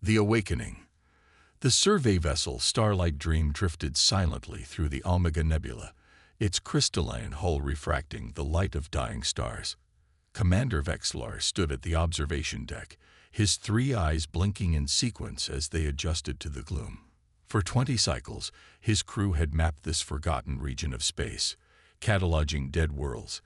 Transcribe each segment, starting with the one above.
The Awakening. The survey vessel Starlight Dream drifted silently through the Omega Nebula, its crystalline hull refracting the light of dying stars. Commander Vexlar stood at the observation deck, his three eyes blinking in sequence as they adjusted to the gloom. For 20 cycles, his crew had mapped this forgotten region of space, cataloging dead worlds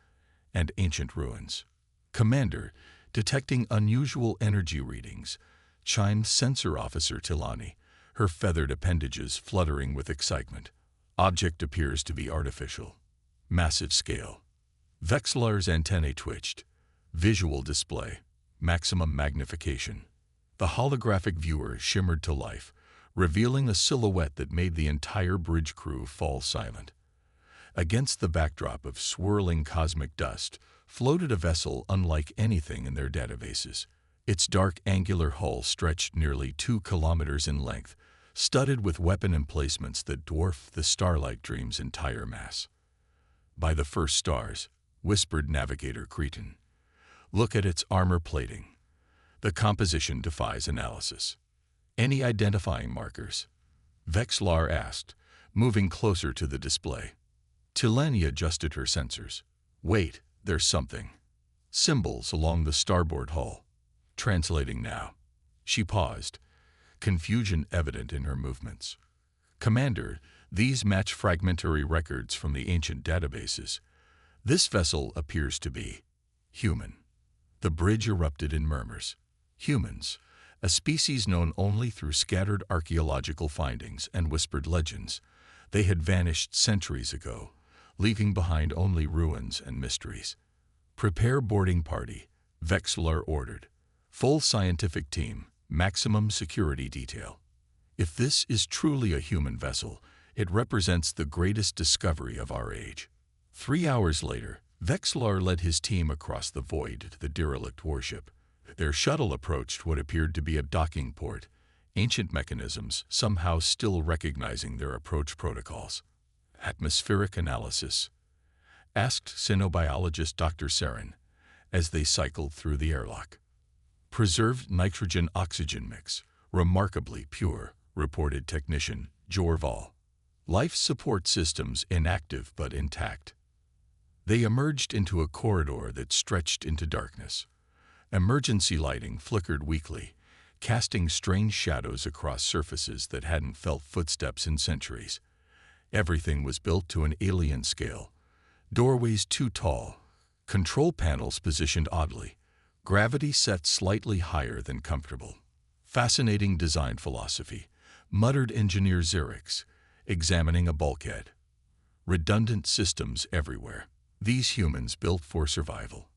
and ancient ruins. Commander, detecting unusual energy readings, chimed Sensor Officer Tilani, her feathered appendages fluttering with excitement. Object appears to be artificial. Massive scale. Vexlar's antennae twitched. Visual display. Maximum magnification. The holographic viewer shimmered to life, revealing a silhouette that made the entire bridge crew fall silent. Against the backdrop of swirling cosmic dust floated a vessel unlike anything in their databases. Its dark angular hull stretched nearly 2 kilometers in length, studded with weapon emplacements that dwarfed the Starlight Dream's entire mass. "By the first stars," whispered Navigator Cretan. "Look at its armor plating. The composition defies analysis." "Any identifying markers?" Vexlar asked, moving closer to the display. Tilani adjusted her sensors. "Wait, there's something." Symbols along the starboard hull. Translating now. She paused, confusion evident in her movements. "Commander, these match fragmentary records from the ancient databases. This vessel appears to be human." The bridge erupted in murmurs. Humans, a species known only through scattered archaeological findings and whispered legends. They had vanished centuries ago, leaving behind only ruins and mysteries. "Prepare boarding party," Vexlar ordered. "Full scientific team, maximum security detail." If this is truly a human vessel, it represents the greatest discovery of our age. 3 hours later, Vexlar led his team across the void to the derelict warship. Their shuttle approached what appeared to be a docking port, ancient mechanisms somehow still recognizing their approach protocols. "Atmospheric analysis?" asked xenobiologist Dr. Saren, as they cycled through the airlock. "Preserved nitrogen-oxygen mix, remarkably pure," reported technician Jorval. "Life support systems inactive but intact." They emerged into a corridor that stretched into darkness. Emergency lighting flickered weakly, casting strange shadows across surfaces that hadn't felt footsteps in centuries. Everything was built to an alien scale. Doorways too tall, control panels positioned oddly, gravity set slightly higher than comfortable. "Fascinating design philosophy," muttered engineer Xerix, examining a bulkhead. "Redundant systems everywhere. These humans built for survival."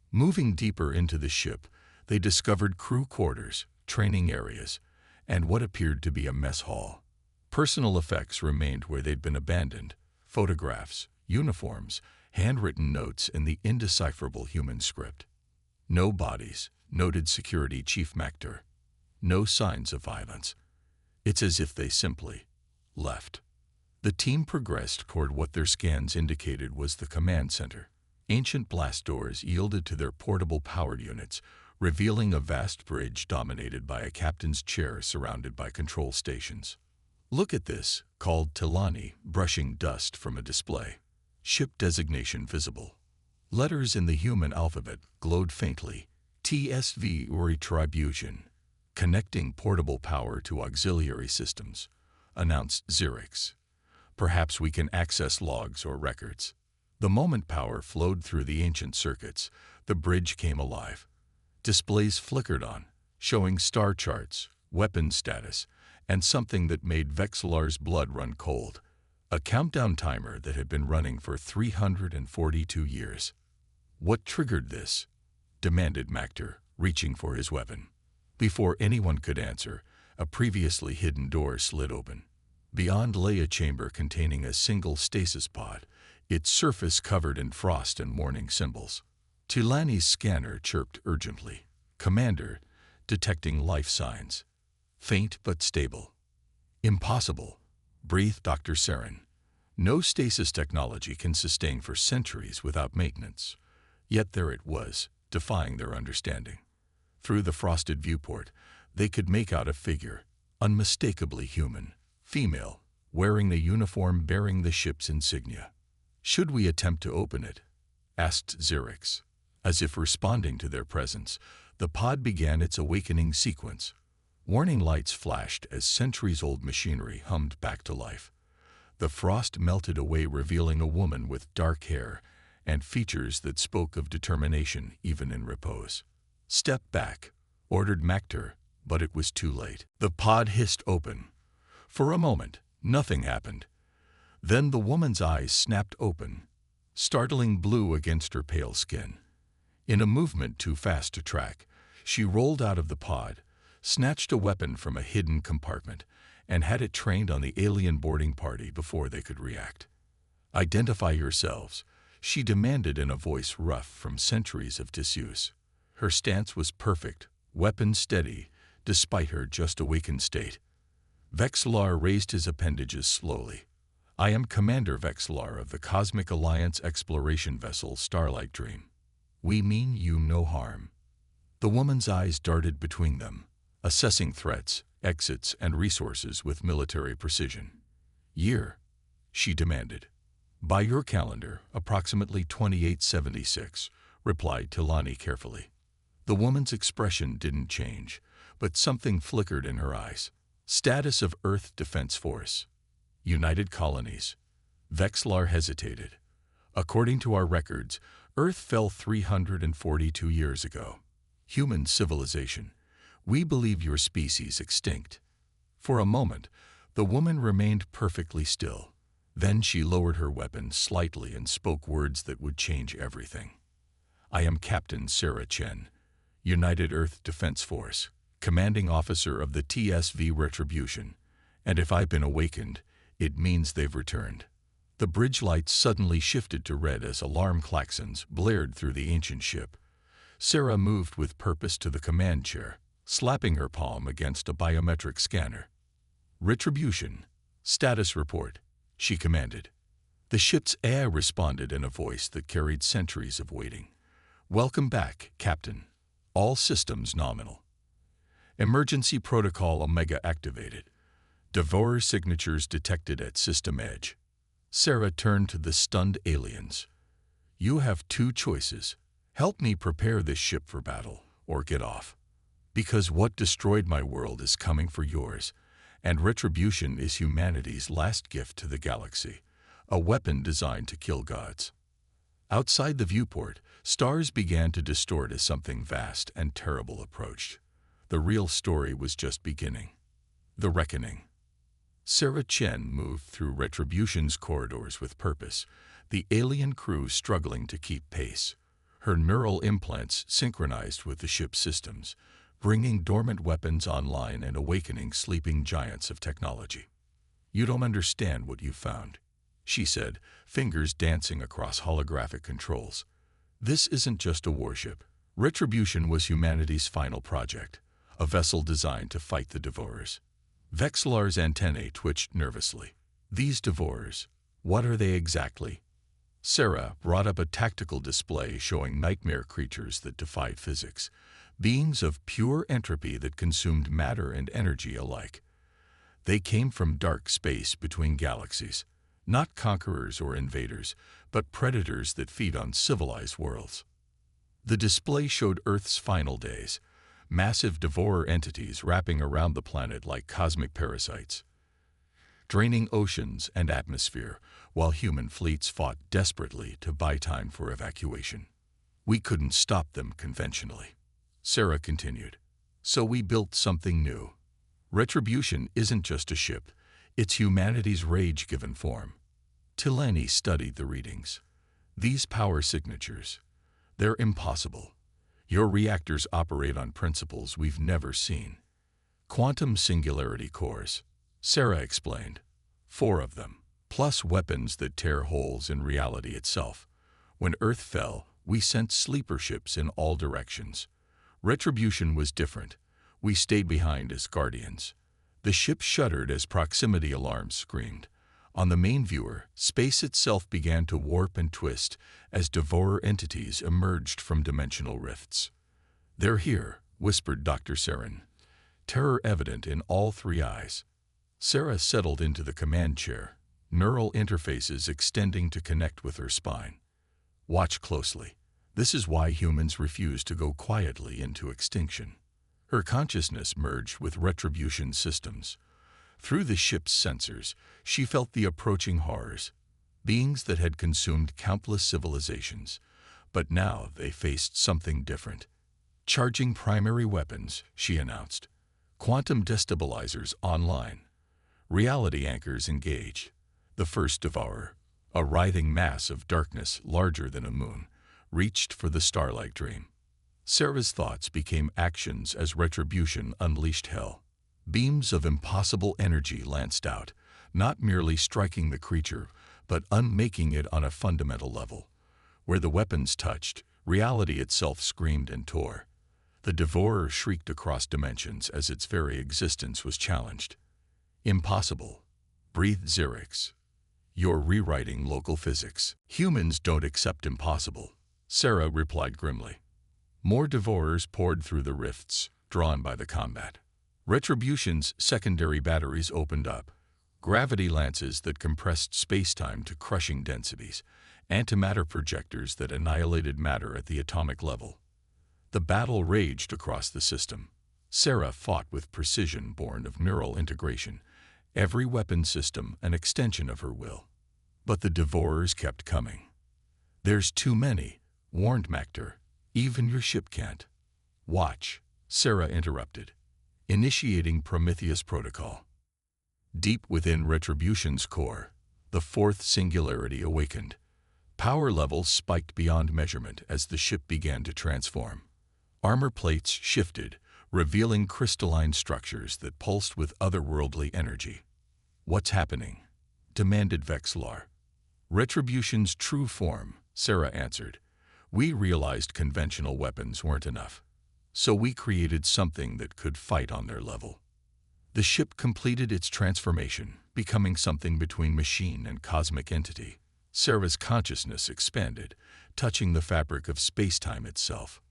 Moving deeper into the ship, they discovered crew quarters, training areas, and what appeared to be a mess hall. Personal effects remained where they'd been abandoned: photographs, uniforms, handwritten notes, and the indecipherable human script. "No bodies," noted Security Chief Mactor. "No signs of violence. It's as if they simply left." The team progressed toward what their scans indicated was the command center. Ancient blast doors yielded to their portable powered units, revealing a vast bridge dominated by a captain's chair surrounded by control stations. "Look at this," called Tilani, brushing dust from a display. Ship designation visible. Letters in the human alphabet glowed faintly. TSV Retribution. "Connecting portable power to auxiliary systems," announced Xerix. "Perhaps we can access logs or records." The moment power flowed through the ancient circuits, the bridge came alive. Displays flickered on, showing star charts, weapon status, and something that made Vexlar's blood run cold: a countdown timer that had been running for 342 years. "What triggered this?" demanded Mactor, reaching for his weapon. Before anyone could answer, a previously hidden door slid open. Beyond lay a chamber containing a single stasis pod, its surface covered in frost and warning symbols. Tilani's scanner chirped urgently. "Commander, detecting life signs. Faint but stable." "Impossible," breathed Dr. Saren. "No stasis technology can sustain for centuries without maintenance." Yet there it was, defying their understanding. Through the frosted viewport, They could make out a figure, unmistakably human, female, wearing a uniform bearing the ship's insignia. "Should we attempt to open it?" asked Xerix. As if responding to their presence, the pod began its awakening sequence. Warning lights flashed as centuries-old machinery hummed back to life. The frost melted away, revealing a woman with dark hair and features that spoke of determination even in repose. "Step back," ordered Mactor, but it was too late. The pod hissed open. For a moment, nothing happened. Then the woman's eyes snapped open, startling blue against her pale skin. In a movement too fast to track, she rolled out of the pod, snatched a weapon from a hidden compartment, and had it trained on the alien boarding party before they could react. "Identify yourselves," she demanded in a voice rough from centuries of disuse. Her stance was perfect, weapon steady, despite her just-awakened state. Vexlar raised his appendages slowly. "I am Commander Vexlar of the Cosmic Alliance exploration vessel Starlight Dream. We mean you no harm." The woman's eyes darted between them, assessing threats, exits, and resources with military precision. "Year," she demanded. "By your calendar, approximately 2876, replied Tilani carefully. The woman's expression didn't change, but something flickered in her eyes. "Status of Earth Defense Force. United Colonies." Vexlar hesitated. "According to our records, Earth fell 342 years ago. Human civilization. We believe your species extinct." For a moment, the woman remained perfectly still. Then she lowered her weapon slightly and spoke words that would change everything. "I am Captain Sarah Chen, United Earth Defense Force, commanding officer of the TSV Retribution, and if I've been awakened, it means they've returned." The bridge lights suddenly shifted to red as alarm klaxons blared through the ancient ship. Sarah moved with purpose to the command chair, slapping her palm against a biometric scanner. "Retribution, status report," she commanded. The ship's AI responded in a voice that carried centuries of waiting. "Welcome back, Captain. All systems nominal. Emergency Protocol Omega activated. Devourer signatures detected at system edge." Sarah turned to the stunned aliens. "You have two choices. Help me prepare this ship for battle, or get off. Because what destroyed my world is coming for yours, and retribution is humanity's last gift to the galaxy, a weapon designed to kill gods." Outside the viewport, stars began to distort as something vast and terrible approached. The real story was just beginning. The reckoning. Sarah Chen moved through Retribution's corridors with purpose, the alien crew struggling to keep pace. Her neural implants synchronized with the ship's systems, bringing dormant weapons online and awakening sleeping giants of technology. "You don't understand what you found," she said, fingers dancing across holographic controls. "This isn't just a warship. Retribution was humanity's final project, a vessel designed to fight the Devourers." Vexlar's antennae twitched nervously. "These Devourers, what are they exactly?" Sarah brought up a tactical display showing nightmare creatures that defied physics, beings of pure entropy that consumed matter and energy alike. They came from dark space between galaxies, not conquerors or invaders, but predators that feed on civilized worlds. The display showed Earth's final days, massive devourer entities wrapping around the planet like cosmic parasites, draining oceans and atmosphere, while human fleets fought desperately to buy time for evacuation. "We couldn't stop them conventionally," Sarah continued. "So we built something new. Retribution isn't just a ship, it's humanity's rage given form." Tilani studied the readings. "These power signatures, they're impossible. Your reactors operate on principles we've never seen. Quantum singularity cores," Sarah explained. 4 of them, plus weapons that tear holes in reality itself. When Earth fell, we sent sleeper ships in all directions. Retribution was different. We stayed behind as guardians. The ship shuddered as proximity alarms screamed. On the main viewer, space itself began to warp and twist as devourer entities emerged from dimensional rifts. "They're here," whispered Dr. Saren. terror evident in all three eyes. Sarah settled into the command chair, neural interfaces extending to connect with her spine. Watch closely. This is why humans refuse to go quietly into extinction. Her consciousness merged with retribution systems. Through the ship's sensors, she felt the approaching horrors, beings that had consumed countless civilizations. But now they faced something different. Charging primary weapons, she announced. Quantum destabilizers online. Reality anchors engaged. The first devourer, a writhing mass of darkness larger than a moon, reached for the starlight dream. Sarah's thoughts became actions as retribution unleashed hell. Beams of impossible energy lanced out, not merely striking the creature, but unmaking it on a fundamental level. Where the weapons touched, reality itself screamed and tore. The devourer shrieked across dimensions as its very existence was challenged. Impossible, breathed Xerix. You're rewriting local physics. Humans don't accept impossible, Sarah replied grimly. More devourers poured through the rifts, drawn by the combat. Retribution's secondary batteries opened up. Gravity lances that compressed space-time to crushing densities. Antimatter projectors that annihilated matter at the atomic level. The battle raged across the system. Sarah fought with precision born of neural integration, every weapon system an extension of her will. But the devourers kept coming. There's too many, warned Mactor. Even your ship can't. Watch, Sarah interrupted, initiating Prometheus Protocol. Deep within Retribution's core, the fourth singularity awakened. Power levels spiked beyond measurement as the ship began to transform. Armor plates shifted, revealing crystalline structures that pulsed with otherworldly energy. What's happening? Demanded Vexlar. Retribution's true form, Sarah answered. We realized conventional weapons weren't enough. So we created something that could fight on their level. The ship completed its transformation, becoming something between machine and cosmic entity. Sarah's consciousness expanded, touching the fabric of space-time itself.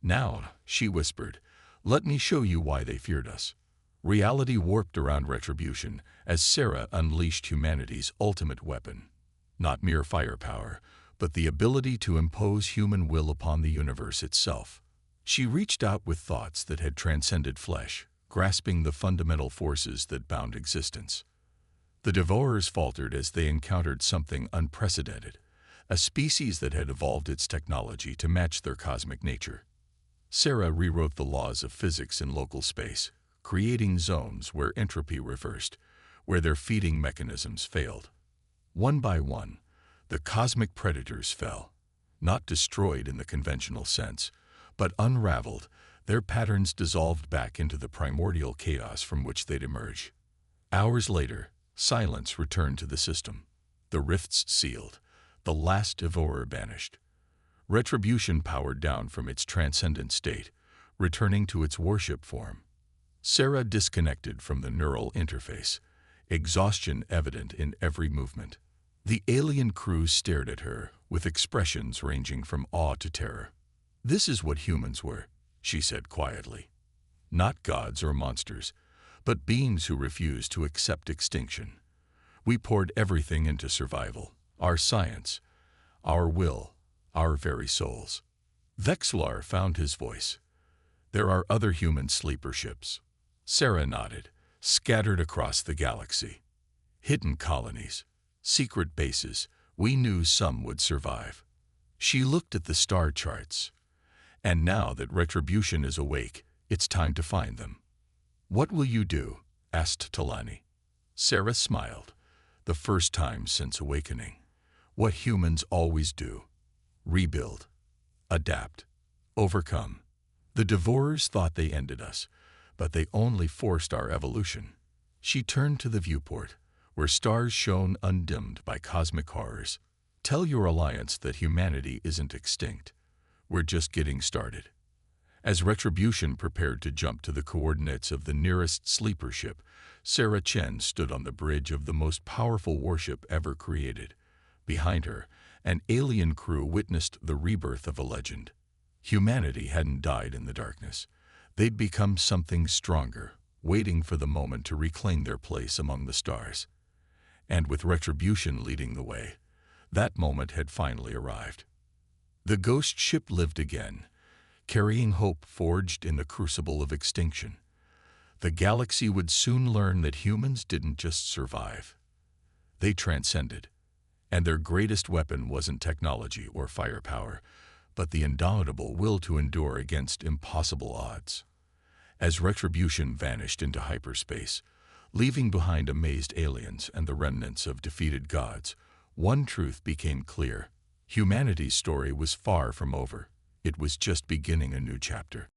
Now, she whispered, let me show you why they feared us. Reality warped around Retribution as Sarah unleashed humanity's ultimate weapon. Not mere firepower, but the ability to impose human will upon the universe itself. She reached out with thoughts that had transcended flesh, grasping the fundamental forces that bound existence. The devourers faltered as they encountered something unprecedented, a species that had evolved its technology to match their cosmic nature. Sarah rewrote the laws of physics in local space, creating zones where entropy reversed, where their feeding mechanisms failed. One by one, the cosmic predators fell, not destroyed in the conventional sense, but unraveled, their patterns dissolved back into the primordial chaos from which they'd emerged. Hours later, silence returned to the system. The rifts sealed, the last devourer banished. Retribution powered down from its transcendent state, returning to its warship form. Sarah disconnected from the neural interface, exhaustion evident in every movement. The alien crew stared at her, with expressions ranging from awe to terror. This is what humans were, she said quietly. Not gods or monsters, but beings who refused to accept extinction. We poured everything into survival, our science, our will, our very souls. Vexlar found his voice. There are other human sleeper ships. Sarah nodded, scattered across the galaxy. Hidden colonies, secret bases, we knew some would survive. She looked at the star charts. And now that Retribution is awake, it's time to find them. What will you do? Asked Talani. Sarah smiled, the first time since awakening. What humans always do. Rebuild. Adapt. Overcome. The devourers thought they ended us, but they only forced our evolution. She turned to the viewport, where stars shone undimmed by cosmic horrors. Tell your alliance that humanity isn't extinct. We're just getting started. As Retribution prepared to jump to the coordinates of the nearest sleeper ship, Sarah Chen stood on the bridge of the most powerful warship ever created. Behind her, an alien crew witnessed the rebirth of a legend. Humanity hadn't died in the darkness. They'd become something stronger, waiting for the moment to reclaim their place among the stars. And with retribution leading the way, that moment had finally arrived. The ghost ship lived again, carrying hope forged in the crucible of extinction. The galaxy would soon learn that humans didn't just survive. They transcended, and their greatest weapon wasn't technology or firepower, but the indomitable will to endure against impossible odds. As retribution vanished into hyperspace, leaving behind amazed aliens and the remnants of defeated gods, one truth became clear. Humanity's story was far from over. It was just beginning a new chapter.